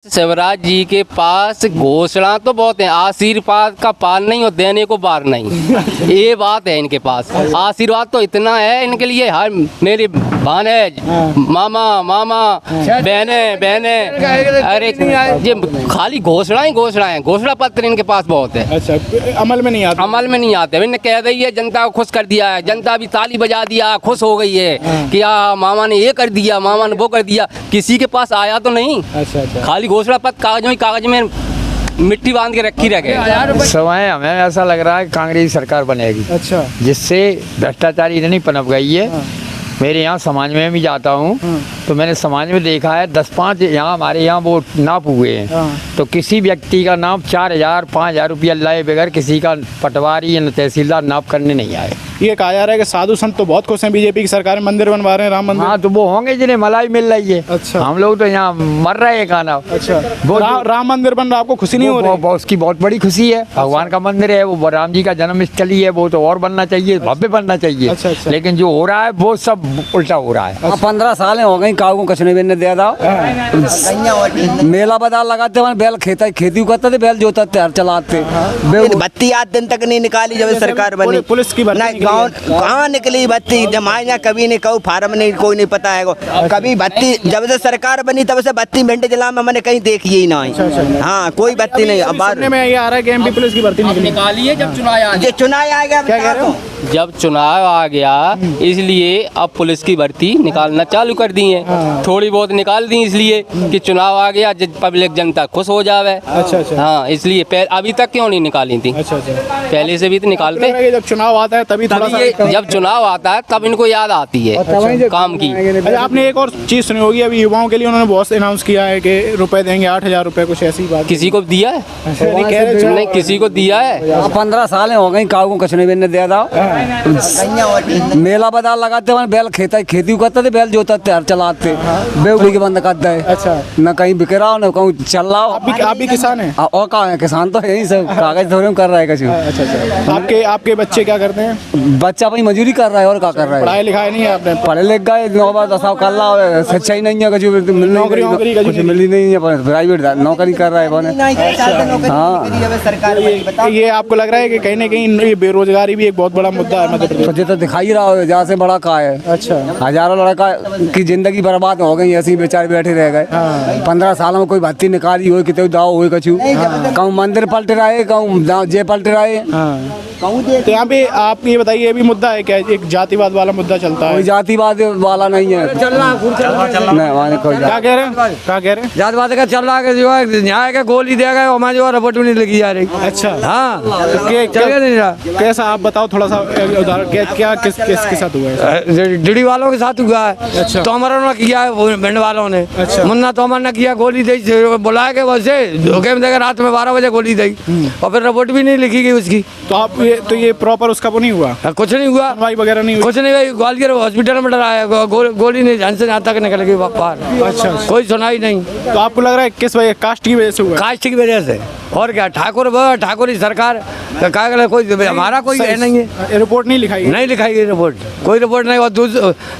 शिवराज जी के पास घोषणा तो बहुत है, आशीर्वाद का पान नहीं और देने को बार नहीं। ये बात है इनके पास। आशीर्वाद तो इतना है इनके लिए, हर मेरे भानेज, मामा मामा, बहने बहने, अरे ये खाली घोषणा ही घोषणा है। घोषणा पत्र इनके पास बहुत है। अच्छा, अमल में नहीं आता? अमल में नहीं आते। इन्होंने कह दी है, जनता को खुश कर दिया है, जनता भी ताली बजा दिया, खुश हो गई है कि मामा ने ये कर दिया, मामा ने वो कर दिया। किसी के पास आया तो नहीं। अच्छा, खाली घोषणा पत्र कागज में मिट्टी बांध के रखी रह गए। समय हमें ऐसा लग रहा है कांग्रेस सरकार बनेगी। अच्छा, जिससे भ्रष्टाचार इतनी पनप गई है। मेरे यहाँ समाज में भी जाता हूँ तो मैंने समाज में देखा है 10-5 यहाँ हमारे यहाँ वो नाप हुए हैं तो किसी व्यक्ति का नाप 4,000-5,000 रुपया लाए बगैर किसी का पटवारी या तहसीलदार नाप करने नहीं आए। ये कहा जा रहा है कि साधु संत तो बहुत खुश हैं, बीजेपी की सरकार में मंदिर बनवा रहे हैं, राम मंदिर। हाँ, तो वो होंगे जिन्हें मलाई मिल रही है। अच्छा, हम लोग तो यहाँ मर रहे हैं खाना। अच्छा, वो राम मंदिर बन रहा, आपको खुशी नहीं हो रही? उसकी बहुत बड़ी खुशी है। भगवान का मंदिर है, वो राम जी का जन्म स्थली है, वो तो और बनना चाहिए, भव्य बनना चाहिए। अच्छा, अच्छा। लेकिन जो हो रहा है वो सब उल्टा हो रहा है। 15 साल हो गई काऊ कछ नहीं बिन दे दाओ। मेला बाजार लगाते वहाँ बैल खेती करते थे, बैल जोतते हर चलाते। बत्ती आज दिन तक नहीं निकाली जब सरकार बनी। पुलिस की नहीं, गाँव कहाँ निकली बत्ती? जमाया कभी नहीं, कहूँ फार्म नहीं, कोई नहीं पता है कभी बत्ती। जब से सरकार बनी तब से बत्ती मिनट जला में मैंने कहीं देखी ही नहीं। हाँ, कोई बत्ती नहीं। अब सुनने में ये आ रहा है कि एमपी पुलिस की भर्ती निकाली है जब चुनाव आ गया। चुनाव आ गया। क्या कह रहे हो? जब चुनाव आ गया इसलिए अब पुलिस की भर्ती निकालना चालू कर दी है। थोड़ी बहुत निकाल दी इसलिए कि चुनाव आ गया, पब्लिक जनता खुश हो जावे। अच्छा, हाँ, इसलिए अभी तक क्यों नहीं निकाली थी? अच्छा, पहले से भी तो निकालते। जब चुनाव आता है तभी थोड़ा सा, जब चुनाव आता है तब इनको याद आती है काम की। अच्छा, आपने एक और चीज सुनी होगी, अभी युवाओं के लिए उन्होंने बहुत अनाउंस किया है कि रुपए देंगे 8,000 रुपए, कुछ ऐसी बात। किसी को दिया है? नहीं, किसी को दिया है? 15 साल हो गई काऊ कछ नहीं बिन दे दाओ। मेला बाजार लगाते वहाँ बैल खेती करते थे, बैल जोतते हर चलाते। बेवड़ी के बंद करते है। अच्छा, न कहीं बिक रहा हो न कहूँ चल रहा हो। आप भी किसान हैं? और कहाँ है किसान? तो यही सब कागज थोड़े कर रहा है कछु। अच्छा, आपके बच्चे क्या करते हैं? बच्चा अपनी मजदूरी कर रहा है और क्या कर रहा है? पढ़ाई लिखाई नहीं है आपने? पढ़े लिख गए 9-10 कर रहा है, सच्चा ही नहीं है कछु, कुछ मिली नहीं है, प्राइवेट नौकरी कर रहा है। हाँ, ये आपको लग रहा है कि कहीं ना कहीं ये बेरोजगारी भी एक बहुत बड़ा मुद्दा है मध्य प्रदेश? तुझे तो दिखाई रहा हो जहाँ से बड़ा का है। अच्छा, हजारों लड़का की जिंदगी बर्बाद हो गई, ऐसे ही बेचारे बैठे रह गए। 15 साल में कोई भर्ती निकाली हो, कितने दाव हो कछु, कहूँ मंदिर पलट रहा है, कहूँ जे पलट रहा है। तो यहाँ पे आप ये बताइए, ये भी मुद्दा है क्या? एक जातिवाद वाला मुद्दा चलता है? कोई जातिवाद वाला नहीं है। नहीं, कोई क्या कह रहे हैं? क्या कह रहे हैं? जातिवाद का चल रहा है, जो है न्याय का गोली दे गए, हमारे जो रिपोर्ट भी नहीं लगी जा रही। अच्छा, हाँ, नहीं रहा। कैसा आप बताओ थोड़ा सा उदाहरण, क्या किसके साथ हुआ है? डीडी वालों के साथ हुआ है। अच्छा, तोमरों ने किया है, भिंड वालों ने। अच्छा, मुन्ना तोमर ने किया, गोली दी, बुलाया के वैसे धोखे में देकर रात में 12 बजे गोली दी और फिर रिपोर्ट भी नहीं लिखी गई उसकी। तो ये प्रॉपर उसका वो नहीं हुआ? कुछ नहीं हुआ, सुनवाई वगैरह नहीं हुई? कुछ नहीं हुई। ग्वालियर हॉस्पिटल में डराया, गोली नहीं ध्यान से यहाँ तक निकल गई बाहर। अच्छा, कोई सुनाई नहीं। तो आपको लग रहा है किस वजह, कास्ट की वजह से हुआ? कास्ट की वजह से। और क्या, ठाकुर ही सरकार का कोई हमारा कोई है नहीं है। रिपोर्ट नहीं लिखाई? नहीं लिखाई गई रिपोर्ट, कोई रिपोर्ट नहीं।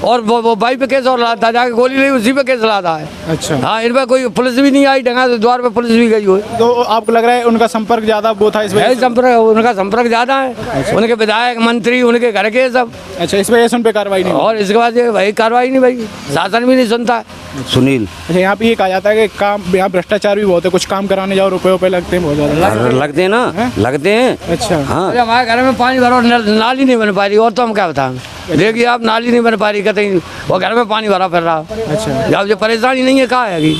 और वो भाई पे केस और लाता, जाके गोली नहीं उसी पे केस लाता है। अच्छा, हाँ, इन पर कोई पुलिस भी नहीं आई, ढंगा द्वार पे पुलिस भी गई हो। तो आपको लग रहा है उनका संपर्क ज्यादा वो था इस वजह से? उनका संपर्क ज्यादा है। उनके विधायक मंत्री उनके घर के सब। अच्छा, इस वजह से उन पे कार्रवाई नहीं? और इसके बाद भाई कार्रवाई नहीं, भाई शासन भी नहीं सुनता। सुनील, अच्छा, यहाँ पे ये कहा जाता है कि काम, यहाँ भ्रष्टाचार भी बहुत है, कुछ काम कराने जाओ रुपए लगते हैं बहुत ज्यादा। लगते हैं ना, लगते हैं। अच्छा, हाँ, हमारे घर में पानी भरो, नाली नहीं बन पा रही, और तो हम क्या बताएं। देखिए आप, नाली नहीं बन पा रही कहीं, वो घर में पानी भरा फिर रहा। अच्छा, जब ये परेशानी नहीं है, कहाँ है?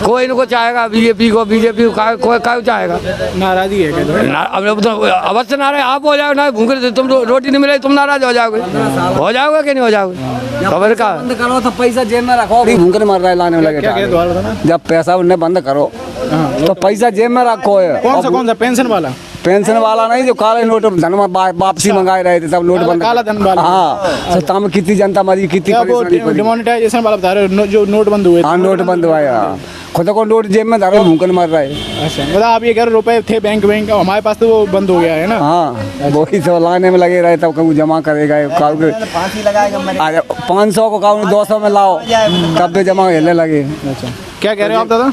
कोई इनको चाहेगा बीजेपी को कोई चाहेगा? नाराजगी है क्या? अब तो अवश्य नाराज आप हो जाओगे ना, भूखे तुम रोटी नहीं मिले तुम नाराज हो जाओगे कि नहीं हो जाओगे? खबर का बंद करो तो पैसा जेब में रखो, भूखे मर रहा है लाने में लगे। जब पैसा उन्हें बंद करो तो पैसा जेब में रखो। कौन सा पेंशन वाला? पेंशन वाला नहीं, जो काले नोट धन वापसी मंगाए रहे थे तब नोट बंद। काला धन वाला? हाँ, सत्ता में कितनी जनता मरी, कितनी डिमोनेटाइजेशन वाला बता रहे हो, जो नोट बंद हुए? हाँ, नोट बंद हुआ है, खुद को नोट जेब में धरो, भूखन मर रहा है। अच्छा, मतलब आप ये कह रहे रुपए थे बैंक, हमारे पास तो वो बंद हो गया है ना? हाँ, वही तो लाने में लगे रहे, तब कहूँ जमा करेगा 500 को कहूँ 200 में लाओ, तब भी जमा हेलने लगे। अच्छा, क्या कह रहे हो आप दादा?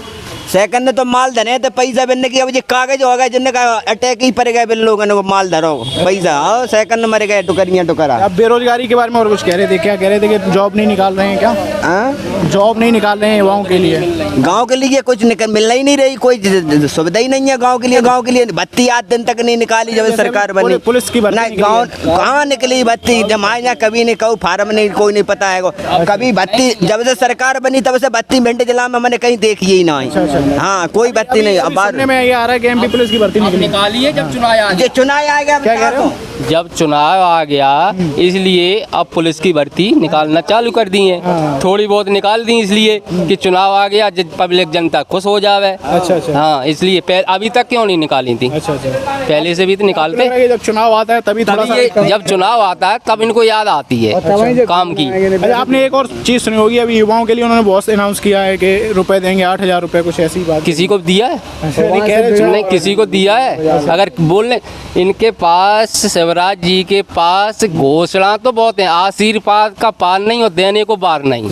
सेकंड तो माल धरे तो पैसा बनने की अब ये कागज होगा जिनने का अटैक ही पड़ गए बिन लोगों ने, वो माल धरो पैसा आओ सेकंड मर गए टुकरियाँ टुकरा। अब बेरोजगारी के बारे में और कुछ कह रहे थे, क्या कह रहे थे कि जॉब नहीं निकाल रहे हैं क्या? जॉब नहीं निकाल रहे हैं युवाओं के लिए? गांव के लिए कुछ मिलना ही नहीं रही, कोई सुविधा ही नहीं है गांव के लिए। गांव के लिए बत्ती आज दिन तक नहीं निकाली जब सरकार बनी। पुलिस की नहीं गाँव कहाँ निकली बत्ती, जब यहाँ कभी नहीं कहूँ फार्म नहीं कोई नहीं पता है कभी बत्ती जब से सरकार बनी तब से बत्ती भिंड जिला में मैंने कहीं देखी ही नहीं। हाँ कोई बत्ती नहीं। अब सुनने में ये आ रहा है कि एमपी पुलिस की भर्ती निकाली है जब चुनाव आ गया। क्या कह रहे हो? जब चुनाव आ गया इसलिए अब पुलिस की भर्ती निकालना चालू कर दी है। थोड़ी बहुत निकाल दी इसलिए कि चुनाव आ गया, पब्लिक जनता खुश हो जावे। अच्छा। हाँ इसलिए अभी तक क्यों नहीं निकाली थी? अच्छा। पहले से भी तो निकालते। जब चुनाव आता है तभी थोड़ा सा, जब चुनाव आता है तब इनको याद आती है काम की। अच्छा, आपने एक और चीज सुनी होगी, अभी युवाओं के लिए उन्होंने बहुत अनाउंस किया है कि रुपए देंगे 8,000 रुपए, कुछ ऐसी बात। किसी को दिया है? नहीं, नहीं किसी को दिया है। अगर बोलने इनके पास, शिवराज जी के पास घोषणा तो बहुत है, आशीर्वाद का पार नहीं और देने को बार नहीं।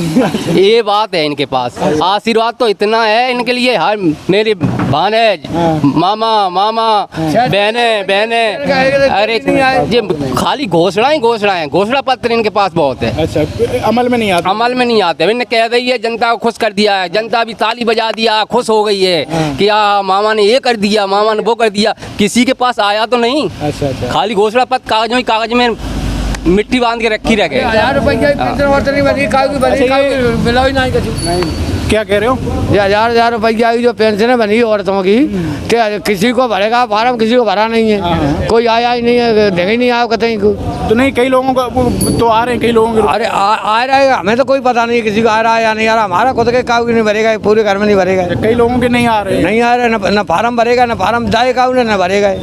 ये बात है इनके पास। आशीर्वाद तो इतना है इनके लिए, हर मेरे भानेज, मामा मामा, बहने, अरे ये खाली घोषणा ही घोषणा है। घोषणा पत्र इनके पास बहुत है। अच्छा, अमल में नहीं आता? अमल में नहीं आते। इन्होंने कह दी है, जनता को खुश कर दिया है, जनता भी ताली बजा दिया, खुश हो गई है कि मामा ने ये कर दिया, मामा ने वो कर दिया। किसी के पास आया तो नहीं। अच्छा। खाली घोषणा पत्र कागज में मिट्टी बांध के रखी रखे। 1000 रुपये मिला ही नहीं। क्या कह रहे हो? ये 1000 रुपया की जो पेंशन बनी औरतों की, किसी को भरेगा फार्म, किसी को भरा नहीं है। कोई आया ही नहीं है, देख ही नहीं आया कहीं को। तो नहीं, कई लोगों का तो आ रहे हैं, कई लोगों के। अरे आ रहा है, हमें तो कोई पता नहीं किसी को आ रहा है या नहीं आ रहा। हमारा खुद के कागज नहीं भरेगा, पूरे घर में नहीं भरेगा। कई लोगों के नहीं आ रहे? नहीं आ रहे, न फार्म भरेगा, न फार्म जाएगा उन्हें, न भरेगा।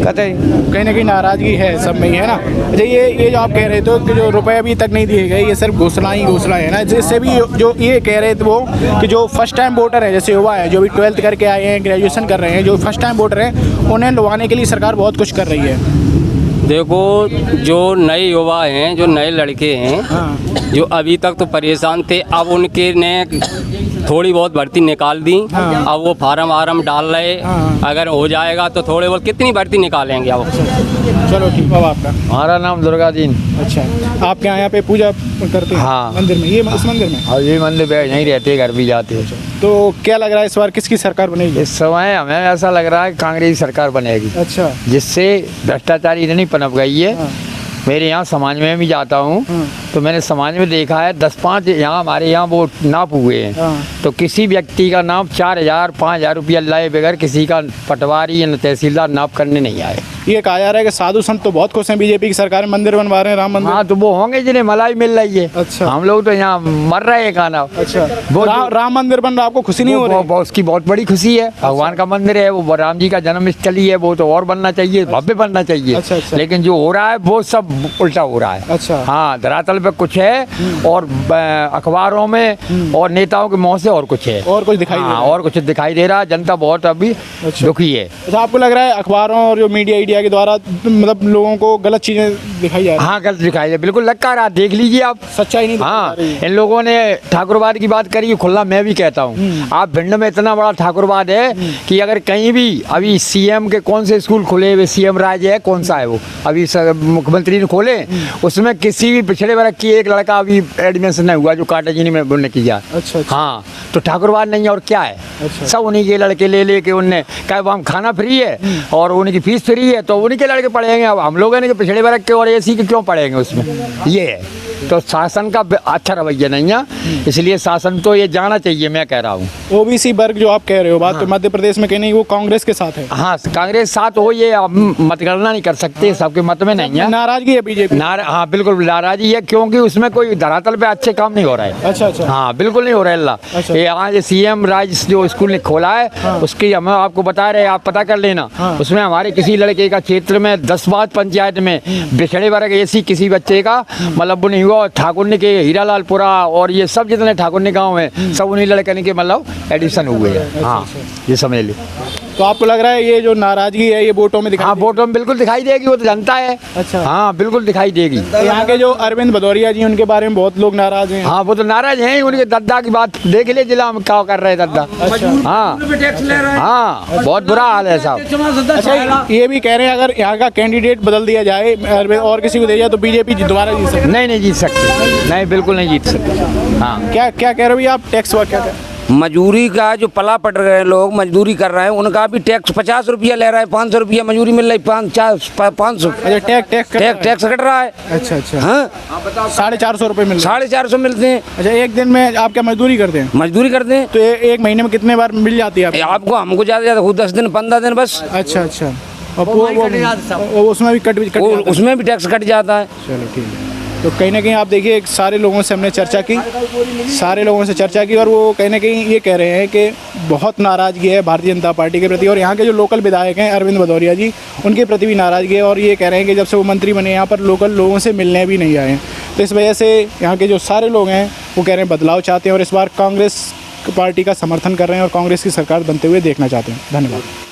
कहते कहीं ना कहीं नाराजगी है सब में ही, है ना? अच्छा, ये जो आप कह रहे थे कि जो रुपए अभी तक नहीं दिए गए, ये सिर्फ घोषणा है ना? जिससे भी जो ये कह रहे थे वो कि जो फर्स्ट टाइम वोटर है, जैसे युवा है जो भी 12th करके आए हैं, ग्रेजुएशन कर रहे हैं, जो फर्स्ट टाइम वोटर हैं, उन्हें लुभाने के लिए सरकार बहुत कुछ कर रही है। देखो जो नए युवा हैं, जो नए लड़के हैं, जो अभी तक तो परेशान थे, अब उनके ने थोड़ी बहुत भर्ती निकाल दी। अब वो फार्म डाल रहे। अगर हो जाएगा तो थोड़े बहुत कितनी भर्ती निकालेंगे अब। चलो ठीक। अब आपका? हमारा नाम दुर्गा दीन। अच्छा, आपके यहाँ पे पूजा करते हैं? हाँ। मंदिर में? ये इस मंदिर में? और ये मंदिर पे नहीं रहते, घर भी जाते हैं। तो क्या लग रहा है इस बार किसकी सरकार बनेगी? इस समय हमें ऐसा लग रहा है कांग्रेस सरकार बनेगी। अच्छा। जिससे भ्रष्टाचार इतनी पनप गई है। मेरे यहाँ समाज में भी जाता हूँ तो मैंने समाज में देखा है 10-5 यहाँ हमारे यहाँ वो नाप हुए हैं। तो किसी व्यक्ति का नाप 4,000-5,000 रुपया लाए बगैर किसी का पटवारी या तहसीलदार नाप करने नहीं आए। ये कहा जा रहा है कि साधु संत तो बहुत खुश हैं, बीजेपी की सरकार में मंदिर बनवा रहे हैं, राम मंदिर। हाँ तो वो होंगे जिन्हें मलाई मिल रही है। अच्छा। हम लोग तो यहाँ मर रहे हैं खाना। अच्छा, वो राम मंदिर बन रहा, आपको खुशी नहीं हो रही? उसकी बहुत बड़ी खुशी है। भगवान का मंदिर है, वो राम जी का जन्म स्थली है, वो तो और बनना चाहिए, भव्य बनना चाहिए। अच्छा। लेकिन जो हो रहा है वो सब उल्टा हो रहा है। अच्छा। हाँ, धरातल पे कुछ है और अखबारों में और नेताओं के मुंह से और कुछ है, और कुछ दिखाई दे रहा है। और कुछ दिखाई दे रहा है। जनता बहुत अभी दुखी है। अच्छा, आपको लग रहा है अखबारों और जो मीडिया के द्वारा मतलब लोगों को गलत चीजें दिखाई जा रही है? हाँ, गलत दिखाई दे, बिल्कुल लग रहा, देख लीजिए आप। सच्चाई नहीं दिखाई हाँ, जा रही है। इन लोगों ने ठाकुरवाद की बात करी, खुला मैं भी कहता हूँ। आप भिंड में इतना बड़ा ठाकुरवाद है कि अगर कहीं भी अभी सीएम के कौन से स्कूल खुले हुए, सीएम राज है कौन सा है वो अभी मुख्यमंत्री ने खोले, उसमें किसी भी पिछड़े वर्ग की एक लड़का अभी एडमिशन नहीं हुआ जो काटाजीनी में उन्होंने किया। अच्छा। हाँ, तो ठाकुरवाद नहीं है और क्या है? अच्छा। सब उन्हीं के लड़के ले के उनने कहा हम खाना फ्री है और उनकी फीस फ्री है, तो उन्हीं के लड़के पढ़ेंगे। अब हम लोगों ने पिछड़े वर्ग के और एसी के क्यों पढ़ेंगे उसमें? ये है। तो शासन का अच्छा रवैया नहीं है, इसलिए शासन तो ये जाना चाहिए। मैं कह रहा हूँ ओबीसी वर्ग जो आप कह रहे हो बात, तो मध्य प्रदेश में कहीं नहीं वो कांग्रेस के साथ है। हाँ, कांग्रेस साथ हो, ये अब मतगणना नहीं कर सकते, सबके मत में नहीं है। नाराजगी है बीजेपी? हाँ बिल्कुल नाराजगी है, क्योंकि उसमें कोई धरातल पे अच्छे काम नहीं हो रहा है। अच्छा। हाँ बिल्कुल नहीं हो रहा है अल्लाह। अच्छा। ये आज सीएम राज जो स्कूल ने खोला है उसकी हम आपको बता रहे हैं, आप पता कर लेना। उसमें हमारे किसी लड़के का क्षेत्र में 10 बात पंचायत में बिछड़े वर्ग एसी किसी बच्चे का मतलब वो नहीं हुआ। ठाकुर ने के हीरालालपुरा और ये सब जितने ठाकुर ने गाँव हैं सब उन्हीं लड़के के मतलब एडिशन हुए हैं। हाँ, ये समझ लो। तो आपको लग रहा है ये जो नाराजगी है ये वोटों में दिखा हाँ, वोटों में बिल्कुल दिखाई देगी, वो तो जनता है। अच्छा। हाँ, बिल्कुल दिखाई देगी। यहाँ के जो अरविंद भदौरिया जी उनके बारे में बहुत लोग नाराज हैं। हाँ, वो तो नाराज हैं, उनके दद्दा की बात देख ले जिला में क्या कर रहे हैं दद्दा। हाँ हाँ, बहुत बुरा हाल है साहब। अच्छा, ये भी कह रहे हैं अगर यहाँ का कैंडिडेट बदल दिया जाए और किसी को दे जाए तो बीजेपी दोबारा जीत सकती है। नहीं जीत सकते, नहीं बिल्कुल नहीं जीत सकते। हाँ, क्या क्या कह रहे हो भैया आप? टैक्स वा क्या मजदूरी का जो पला पट रहे हैं लोग, मजदूरी कर रहे हैं, उनका भी टैक्स 50 रुपया ले रहा है, 500 रुपया मजदूरी मिल रही, 500 अच्छा, टैक्स कट रहा है। अच्छा अच्छा। हाँ, 450 रुपये मिल रहे हैं। 450 मिलते हैं। अच्छा, एक दिन में आप क्या मजदूरी करते हैं? मजदूरी करते हैं तो एक महीने में कितने बार मिल जाती है आपको? आपको, हमको ज़्यादा ज़्यादा 10 दिन 15 दिन बस। अच्छा अच्छा। और वो उसमें भी कट जाता है? उसमें भी टैक्स कट जाता है। चलो ठीक है। तो कहीं ना कहीं आप देखिए सारे लोगों से हमने चर्चा की, और वो कहीं ना कहीं ये कह रहे हैं कि बहुत नाराज़गी है भारतीय जनता पार्टी के प्रति, और यहाँ के जो लोकल विधायक हैं अरविंद भदौरिया जी, उनके प्रति भी नाराज़गी है, और ये कह रहे हैं कि जब से वो मंत्री बने यहाँ पर लोकल लोगों से मिलने भी नहीं आए हैं। तो इस वजह से यहाँ के जो सारे लोग हैं वो कह रहे हैं बदलाव चाहते हैं और इस बार कांग्रेस पार्टी का समर्थन कर रहे हैं और कांग्रेस की सरकार बनते हुए देखना चाहते हैं। धन्यवाद।